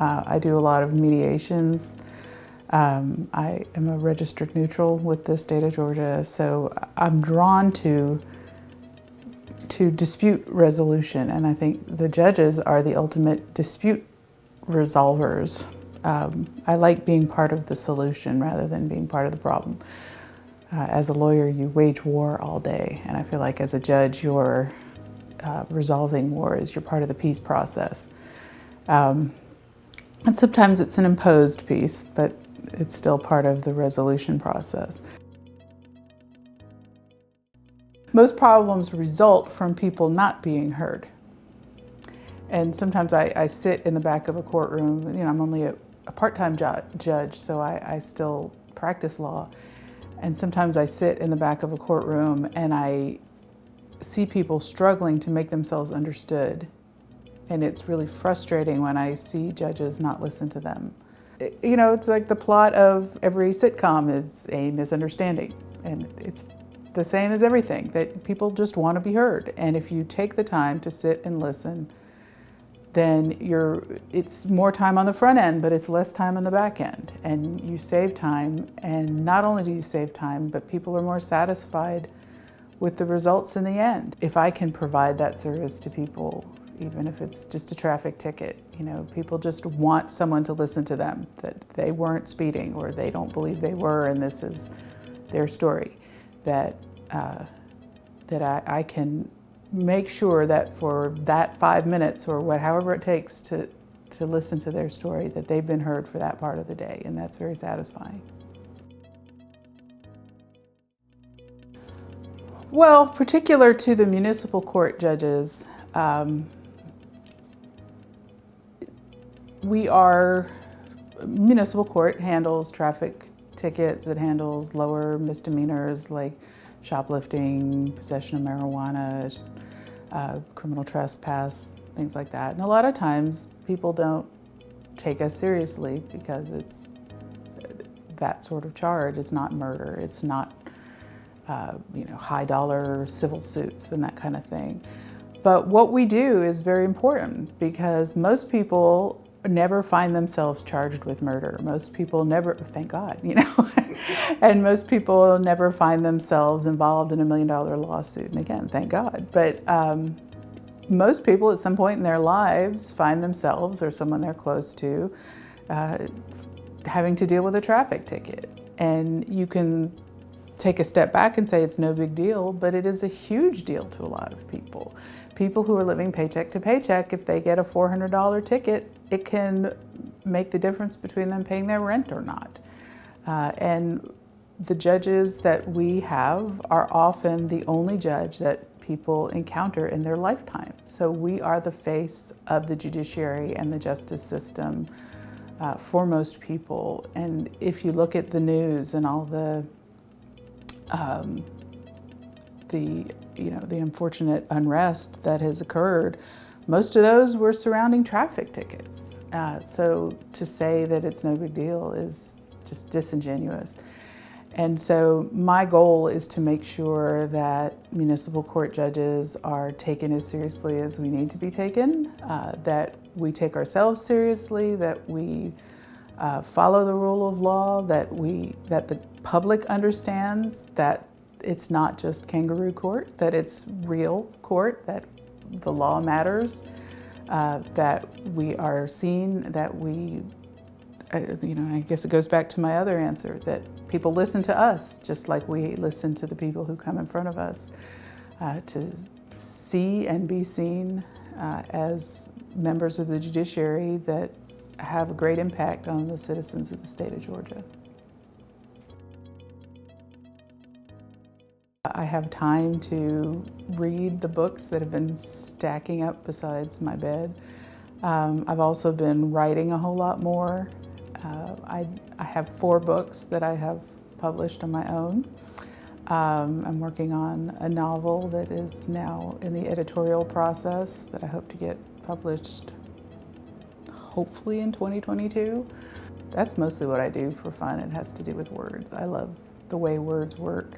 I do a lot of mediations. I am a registered neutral with the state of Georgia, so I'm drawn to dispute resolution, and I think the judges are the ultimate dispute resolvers. I like being part of the solution rather than being part of the problem. As a lawyer, you wage war all day, and I feel like as a judge, you're resolving wars. You're part of the peace process. And sometimes it's an imposed peace, but it's still part of the resolution process. Most problems result from people not being heard. And sometimes I sit in the back of a courtroom. You know, I'm only a part-time judge, so I still practice law. And sometimes I sit in the back of a courtroom and I see people struggling to make themselves understood. And it's really frustrating when I see judges not listen to them. You know, it's like the plot of every sitcom is a misunderstanding. And it's the same as everything, that people just want to be heard. And if you take the time to sit and listen, then it's more time on the front end, but it's less time on the back end. And you save time, and not only do you save time, but people are more satisfied with the results in the end. If I can provide that service to people, even if it's just a traffic ticket, you know, people just want someone to listen to them, that they weren't speeding or they don't believe they were, and this is their story, that I can make sure that for that 5 minutes or however it takes to listen to their story, that they've been heard for that part of the day, and that's very satisfying. Well, particular to the municipal court judges, municipal court handles traffic tickets, it handles lower misdemeanors like shoplifting, possession of marijuana, criminal trespass, things like that. And a lot of times people don't take us seriously because it's that sort of charge. It's not murder, it's not high dollar civil suits and that kind of thing. But what we do is very important because most people never find themselves charged with murder. Most people never, thank God, you know, and most people never find themselves involved in $1 million lawsuit. And again, thank God. But most people at some point in their lives find themselves or someone they're close to having to deal with a traffic ticket. And you can take a step back and say it's no big deal, but it is a huge deal to a lot of people. People who are living paycheck to paycheck, if they get a $400 ticket, it can make the difference between them paying their rent or not. And the judges that we have are often the only judge that people encounter in their lifetime. So we are the face of the judiciary and the justice system for most people. And if you look at the news and all the unfortunate unrest that has occurred, most of those were surrounding traffic tickets. So to say that it's no big deal is just disingenuous. And so my goal is to make sure that municipal court judges are taken as seriously as we need to be taken, that we take ourselves seriously, that we follow the rule of law, that the public understands that it's not just kangaroo court, that it's real court, that the law matters, that we are seen, that I guess it goes back to my other answer, that people listen to us just like we listen to the people who come in front of us, to see and be seen as members of the judiciary that have a great impact on the citizens of the state of Georgia. I have time to read the books that have been stacking up besides my bed. I've also been writing a whole lot more. I have 4 books that I have published on my own. I'm working on a novel that is now in the editorial process that I hope to get published hopefully in 2022. That's mostly what I do for fun. It has to do with words. I love the way words work.